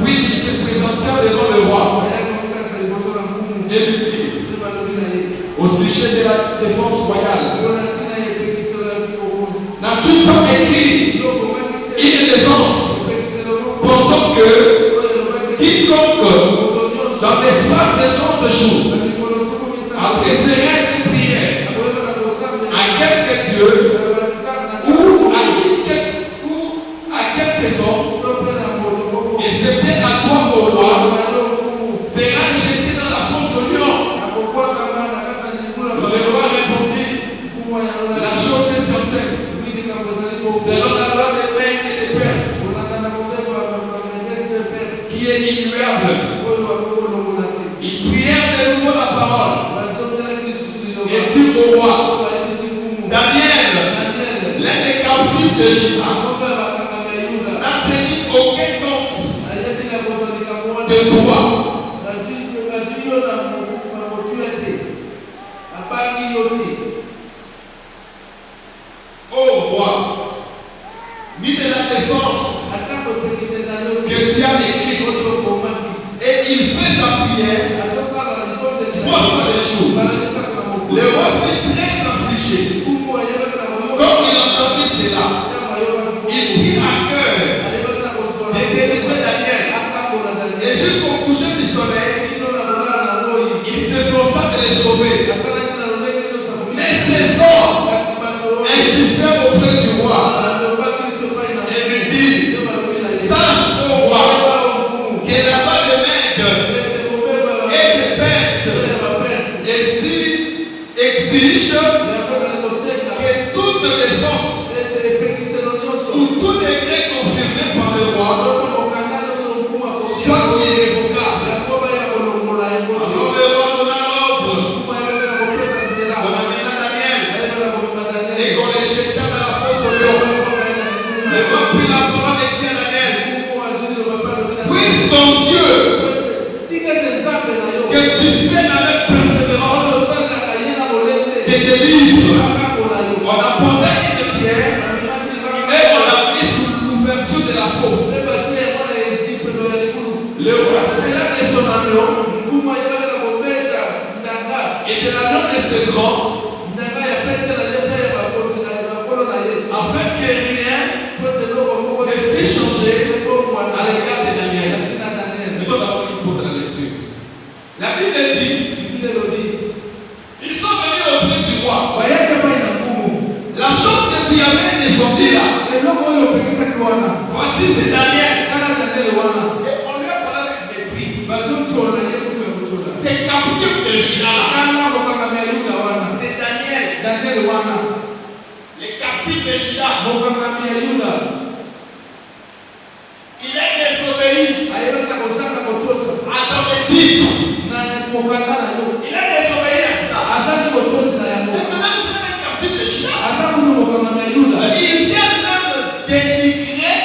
Puis ils se présentèrent devant le roi et lui dirent au sujet de la défense royale: n'as-tu pas écrit une défense pendant que quiconque dans l'espace de 30 jours adresserait une prière à quelque Dieu ou à quelques hommes, et c'était à toi, au roi, sera jeté dans la fosse au lion. Le roi répondit: la chose est certaine, selon la loi des Mèdes et des Perses, qui est immuable. Ils prièrent de nouveau la parole et dirent au roi: Daniel, l'un des captifs de Juda, n'a tenu aucun compte de toi. Ô roi, ni de la défense que tu as écrite, et il fait sa prière 3 fois le jour. Le roi fut très affligé. Comme il entendit cela, il prit à cœur de délivrer Daniel. Et jusqu'au coucher du soleil, il s'efforça de les sauver. Mais ces hommes insistèrent auprès du roi et lui dirent: sache, ô roi, que là-bas de Mèdes et de Perse exige que toute défense ou tout décret confirmé par le roi soit irrévocable. Alors le roi donna l'ordre qu'on amena Daniel et qu'on les jeta dans la fosse au lion. Le roi prit la parole et dit à Daniel: puisse ton Dieu, que tu sais avec persévérance, te délivre. On apporta une pierre et on l'a mis sous l'ouverture de la fosse. Le roi scella de son agneau et de l'agneau de ses grands, afin que rien ne fût changé à l'égard de Daniel. Mettons d'abord une pause à la lecture. La Bible dit: ils sont venus auprès du roi. La chose que tu avais défendue là, voici c'est Daniel. Et on lui a parlé avec mépris. C'est captif de Juda. C'est Daniel. Les captifs de Juda. Il est désobéi à ton édicte. Il est désobéi à cela. Et c'est même un captif de Juda. Il vient même dénigrer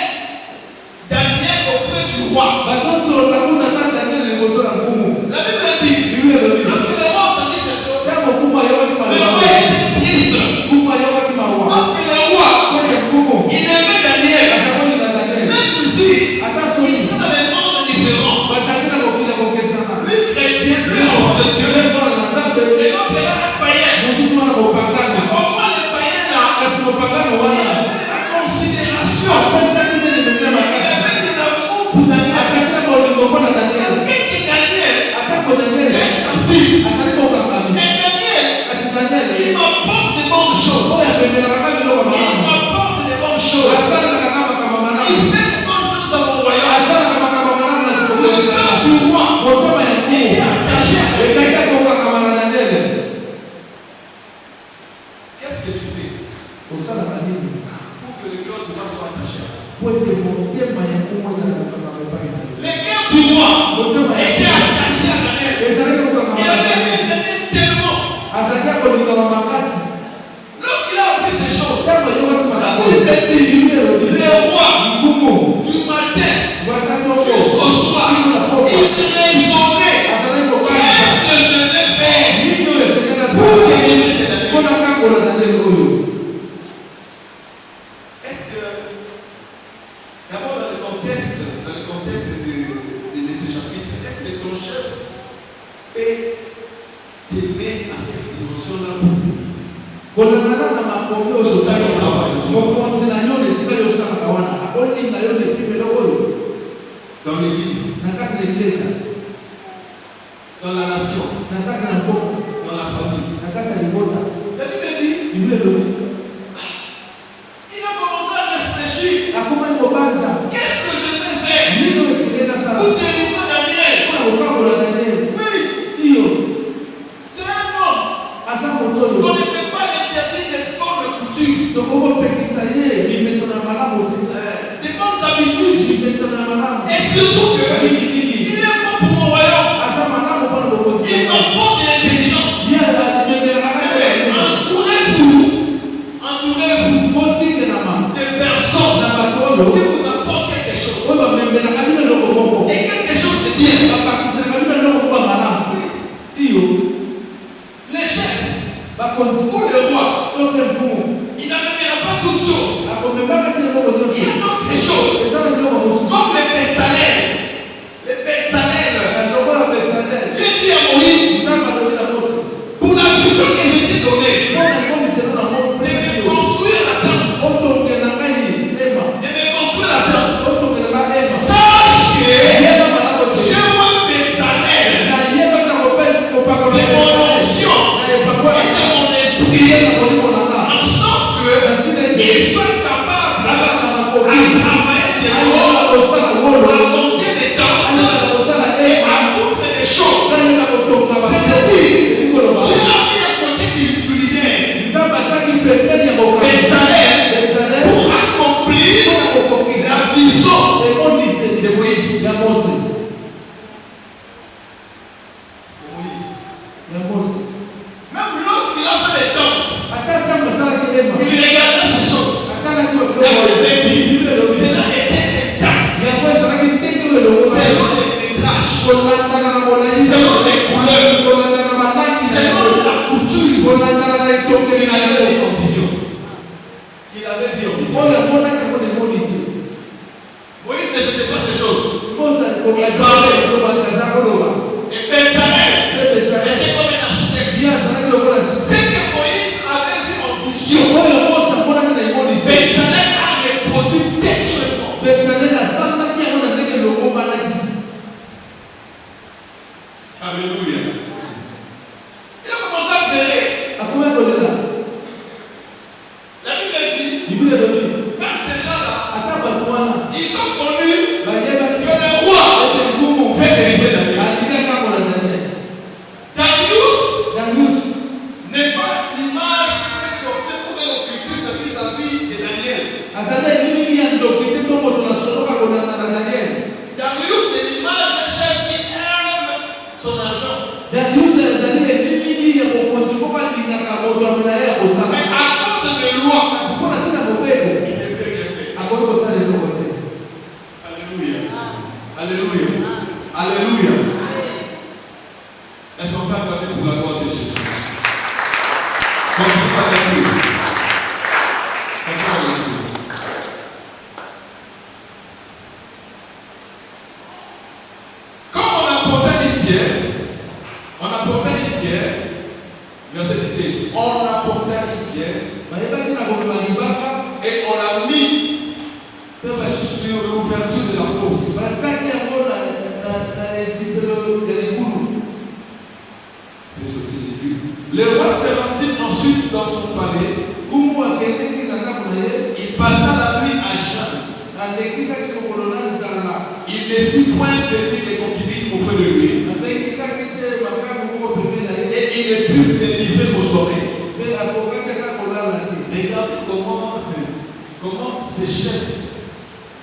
Daniel auprès du roi. La Bible dit: lorsque le roi entendit ces choses, le roi était triste. Parce que le roi, il aimait Daniel. Même si il était dans des mondes différents. Lui chrétien, lui enfant de Dieu. Et l'autre là, un païen. Mais au moins le païen là, il avait de la considération. Il avait de l'amour pour Daniel. C'est un captif. Mais Daniel, il m'apporte des bonnes choses. Il m'apporte des bonnes choses. Il fait des bonnes choses dans mon royaume. Le cœur du roi est attaché à lui. Qu'est-ce que tu fais pour que le cœur du roi soit attaché à lui? Le cœur du roi était attaché à Daniel. Il avait aimé Daniel tellement. Lorsqu'il a appris ces choses, la Bible dit: le roi est-ce que, d'abord dans le contexte de ce chapitre, est-ce que ton chef peut t'aimer à cette dimension-là pour lui? Dans l'église, dans la nation, dans la famille. La Bible dit, il a commencé à réfléchir. Qu'est-ce que je vais faire pour délivrer Daniel? Oui, c'est un homme. On ne peut pas l'interdire des bonnes coutumes, des bonnes habitudes. Et surtout que il est bon pour mon royaume. Il m'apporte de l'intelligence. Entourez-vous de personnes qui vous apportent quelque chose. Et quelque chose de bien. Les chefs ou le roi, il n'amènera pas toutes choses. Il y a d'autres choses. Comme les Bezalel. Dieu dit à Moïse, pour la vision que je t'ai donnée, de construire la tente. Sache que j'ai un Bezalel de mon onction et de mon esprit, en sorte qu'il soit capable à travailler de l'eau, à monter les tentes et à coudre des choses. C'est-à-dire, tu l'as mis à côté du leader Bezalel pour accomplir la vision de Moïse. Même lorsqu'il a fait les tentes, il regardait ces choses. La Bible dit, cela était des taxes, selon les métrages, selon les couleurs, selon la couture qu'il avait vu en vision. Moïse ne faisait pas ces choses. Il parlait. Et Bezalel était comme un architecte. Ce que Moïse avait vu en vision, Bezalel a reproduit textuellement. Alléluia. Il a commencé à pleurer. La Bible dit, même ces gens-là, ils ont connu que le roi fait dériver Daniel. Darius n'est pas l'image que sorcier pour un occultiste vis-à-vis de Daniel. Darius c'est l'image d'un chef qui aime son argent. Mais à cause de loi, il ne peut rien faire. Alléluia. Alléluia. Alléluia. Est-ce qu'on peut acclamer pour la gloire de Jésus? Donc, c'est pas la Bible. Quand on apportait une pierre, verset 17, on apportait une pierre et on l'a mis sur l'ouverture de la fosse. Le roi se rendit ensuite dans son palais. Il passa la nuit à jeûne. Il ne fut point venir des concubines auprès de lui. Et il ne put se livrer au sommeil. Regardez comment ces chefs,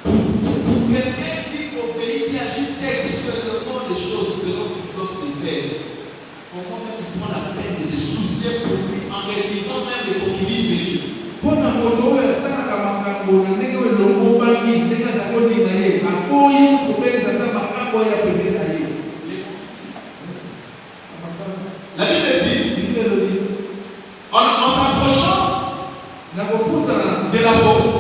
pour quelqu'un qui obéit, qui agit textuellement les choses selon qu'il doit se faire, comment il prend la peine de se soucier pour lui en réalisant même les concubines venir. La Bible dit, en s'approchant de la fosse,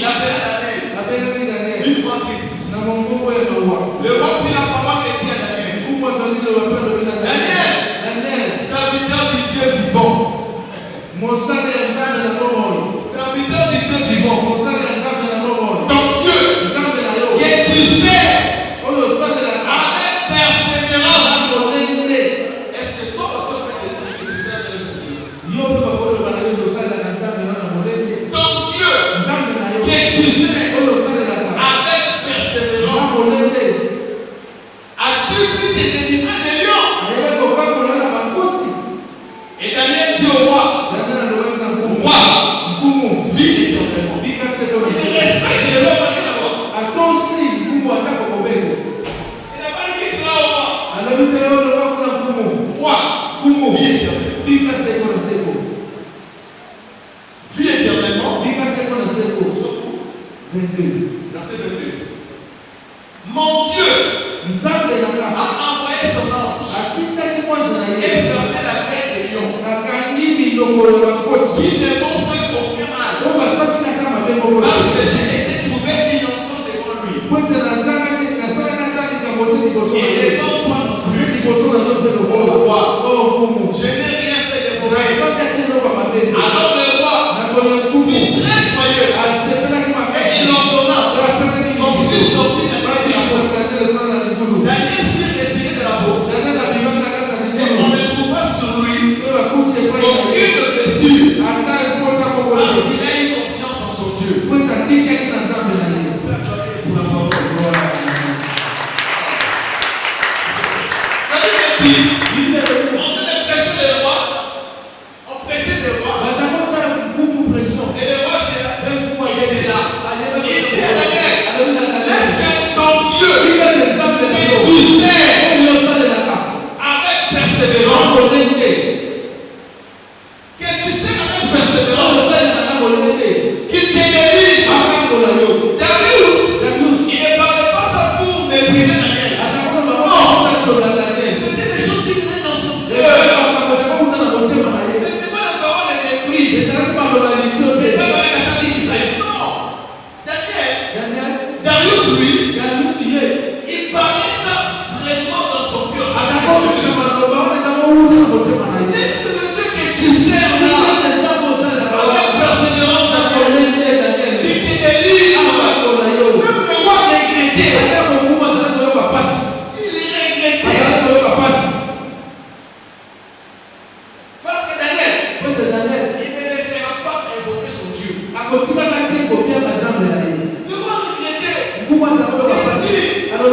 Il appela Daniel. Appelez Daniel. Une fois triste. Na Mungu wewe wa. Le roi prit la parole et dit à Daniel. Mungu azalile wa pendo bila Daniel, Daniel, serviteur du Dieu vivant. Mosale ya Nzambe na roho. Serviteur du Dieu vivant. Mosale ya Nzambe na roho. Ton Dieu, Nzambe na yo. que tu sais Oyo sale la avec persévérance. solende. Est-ce que toi aussi tu sais avec persévérance? Yo pe bakolo bana yo sale na Nzambe na molende. Ton Dieu, Nzambe na yo. que tu sais Oyo sale la avec persévérance. molende. As-tu pu te délivrer des lions? Ayebe kokako na bakosi. Et Daniel dit au roi, Daniel ndo na Mungu. roi, Mungu vis éternellement. bika seto. Il respecte le roi parce qu'il est roi. Atosi Mungu atako kobeko. Il n'a pas dit qu'il est roi. Anabite yo ndo kuna Mungu. Roi, Mungu vis éternellement. bika seto na seto. Vis éternellement. Bika seto na seto. 22. Verset 22. Mon Dieu Nzambe na a kaka. envoyé son ange Atindaki mwaje na et ye. fermé la gueule des lions. Akangi milongo ya bakosi. Ils ne m'ont fait aucun mal. Oyo basaki na kama mabe moko. Parce que j'ai été trouvé innocent devant lui. Pote nazalaki nasalaki ataki kabote liboso na Et ye. devant toi non plus. Liboso na yo mpe Au lokola. roi, Oh Mungu. je n'ai rien fait de mauvais. Nasalaki eloko ya mabe. Alors le roi Nakoya fut Mungu. très joyeux. Asepelaki Et makasi. il ordonna Apesaki qu'on mikili. fût sorti de la Baki fosse. kosate lekona na likulu. Daniel fut retiré de la fosse. Daniel abimaki na kati ya Et on likulu. ne trouva sur lui Oyo akuti epai na ye. aucune blessure. Ata ekota Parce kokoli. qu'il a eu confiance en son Dieu. Pote atikaki na Nzambe na ye. On peut acclamer pour la parole. Daniel dit, on devait presser le roi. On pressait le roi. bazakotya Mungu pression. Et le roi vient. Il est là. Il dit à Daniel, Daniel, laisse que ton Dieu, que tu sais avec persévérance, que tu sais avec persévérance, qu'il te délivre. Darius, il ne parlait pas ça pour mépriser Daniel. C'était des choses qui venaient dans son cœur. C'était pas la parole de mépris. Les hommes avaient la famille d'Israël. Non. Daniel, Darius, lui, il parlait ça vraiment dans son cœur. Est-ce que le Dieu que tu sers là, avec persévérance, Daniel, il te délivre. Même le roi regrettait. Il regrettait. Parce que Daniel, il ne laissera pas invoquer son Dieu. Le roi regrettait. Il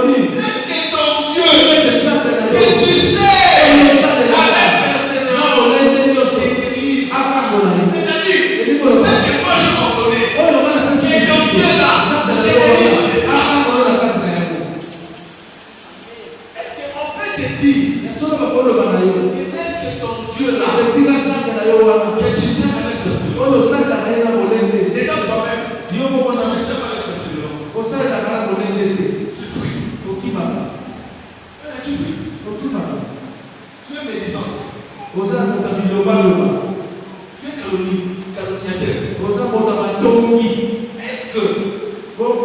dit, est-ce que ton Dieu, que tu sais, avec persévérance, il te délivre. C'est-à-dire, c'est que moi je m'en donnais. Et ton Dieu là, te délivre de ça. Est-ce qu'on peut te dire, laisse que ton Dieu là, que tu sais avec persévérance. Déjà toi-même, tu sais avec persévérance. Tu pries. Tu pries. Tu es médisante. Tu es calomniateur. Est-ce que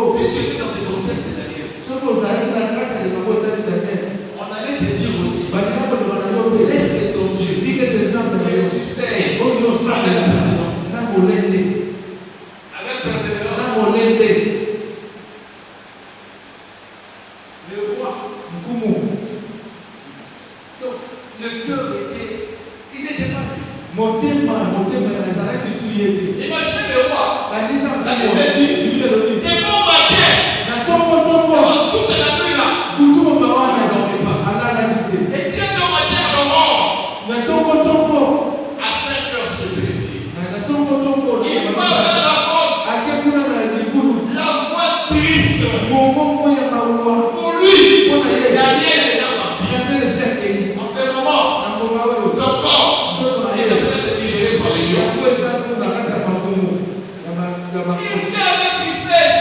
si tu étais dans ce contexte Daniel, on allait te dire aussi, laisse que ton Dieu, que tu sais, avec persévérance. Avec persévérance. Le roi, donc le cœur était, il n'était pas lui. Imaginez le roi, Daniel m'a dit, et bon matin, pendant toute la nuit là, ne dormez pas. Et très tôt matin à l'aurore, à 5 heures, si je peux le dire, il va vers la fosse, la voix triste. Pour lui, Daniel est déjà parti. En ce moment, son corps est en train de digérer par les lions. Il vient avec tristesse.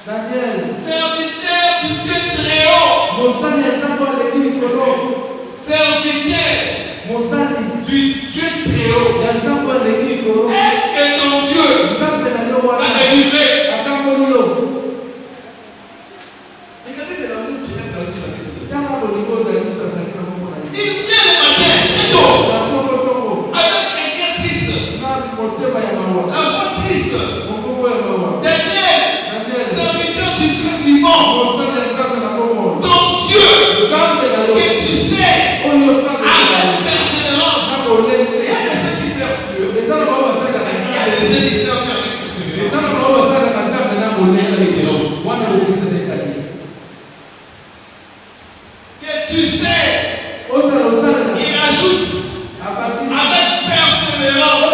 Daniel, serviteur du Dieu très haut. Serviteur du Dieu très haut. Est-ce que ton Dieu La voix triste. Daniel, serviteur du Dieu vivant. Ton Dieu, que tu sais, avec persévérance. Il y a de ceux qui servent Dieu. Il y a de ceux qui servent Dieu avec persévérance. Que tu sais, il ajoute avec persévérance.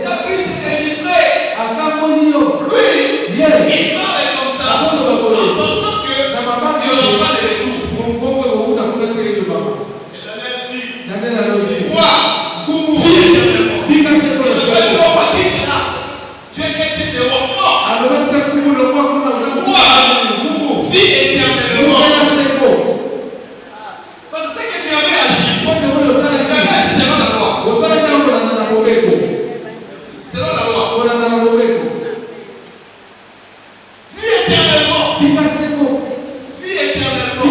David est délivré. Lui, il parle comme ça, en pensant que Dieu n'a pas de retour. Et Daniel dit, moi, vis éternellement. Je ne veux pas qu'il est là. Tu es quelqu'un de roi. Moi, vis éternellement. Parce que c'est que tu avais agi. Tu avais agi selon la loi. Selon la loi. Vis éternellement. Vis éternellement.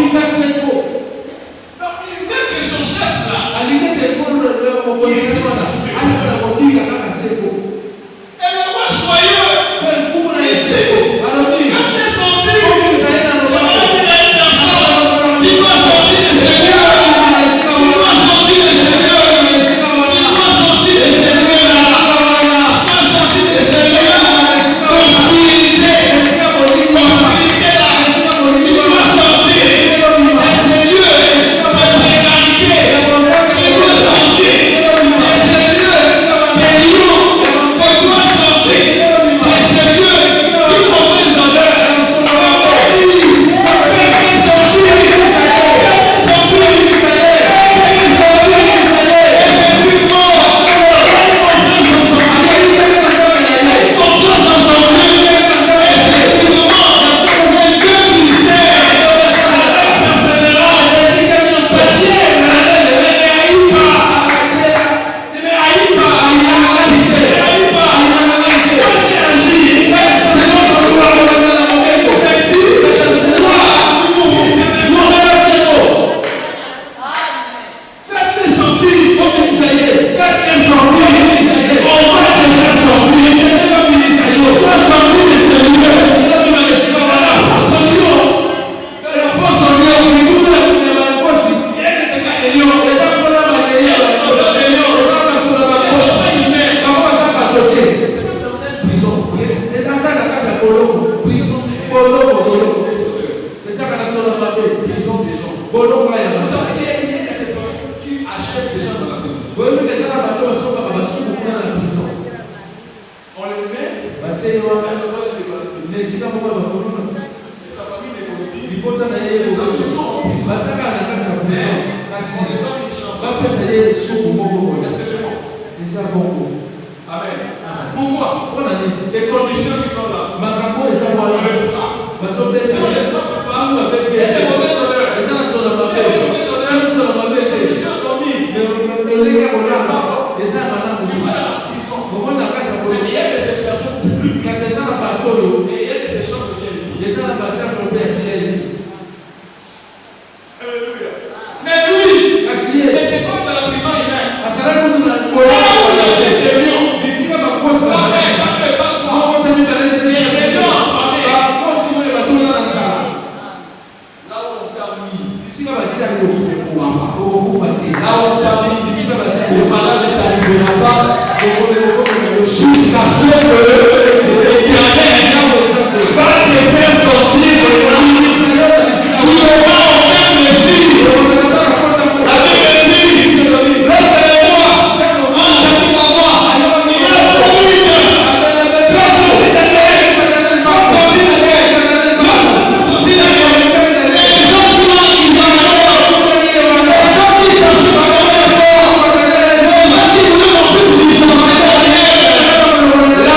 Donc il veut que son chef là, et le roi joyeux, il dit, quand tu es sorti, je vais dire à une personne, tu dois sortir de ce lieu. Tu dois sortir de ce lieu. Tu dois sortir de ce lieu là. Tu dois sortir de ce lieu. Obscurité là. Tu dois sortir de ce lieu de précarité. Tu dois sortir de ce lieu de lion. Tu dois sortir de ce lieu de mauvaise odeur. Mais lui, il n'était pas dans la prison humaine. Jusqu'à ce que va te faire sortir de là. Tu auras aucun plaisir. La Bible dit, laissez-moi, entendez-moi, il y a la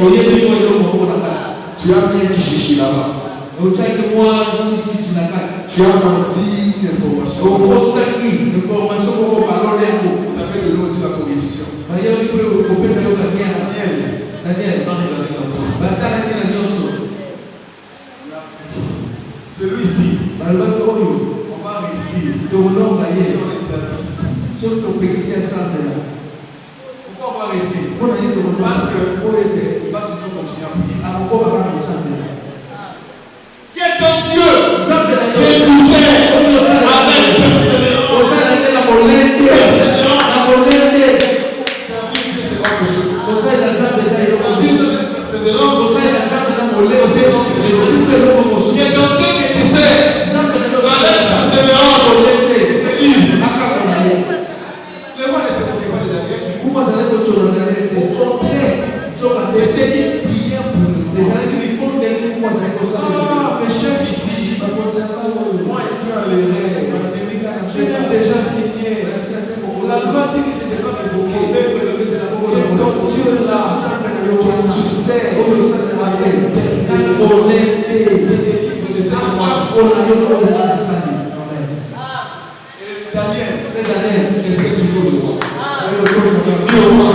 Tu as mis un chichi là-bas. Tu as menti une information. Tu as fait de nous aussi la corruption. Celui-ci, on va réussir. Pourquoi on va réussir? Parce que il va toujours continuer à prier. Quel ton Dieu que tu fais avec persévérance. Servir Dieu, c'est autre chose. Servir Dieu avec persévérance, c'est autre chose. Quel ton Dieu que tu sais avec persévérance. Le roi ne s'est pas de Daniel. Au contraire, c'était une prière pour nous. Ah, mes chefs ici, moi et tu as les rêves. Je t'ai déjà signé. La loi dit que je n'ai pas évoqué. Donc Dieu là, tu sais, avec Daniel, est-ce que toujours le roi? Dieu roi.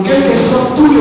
Quel que soit tout le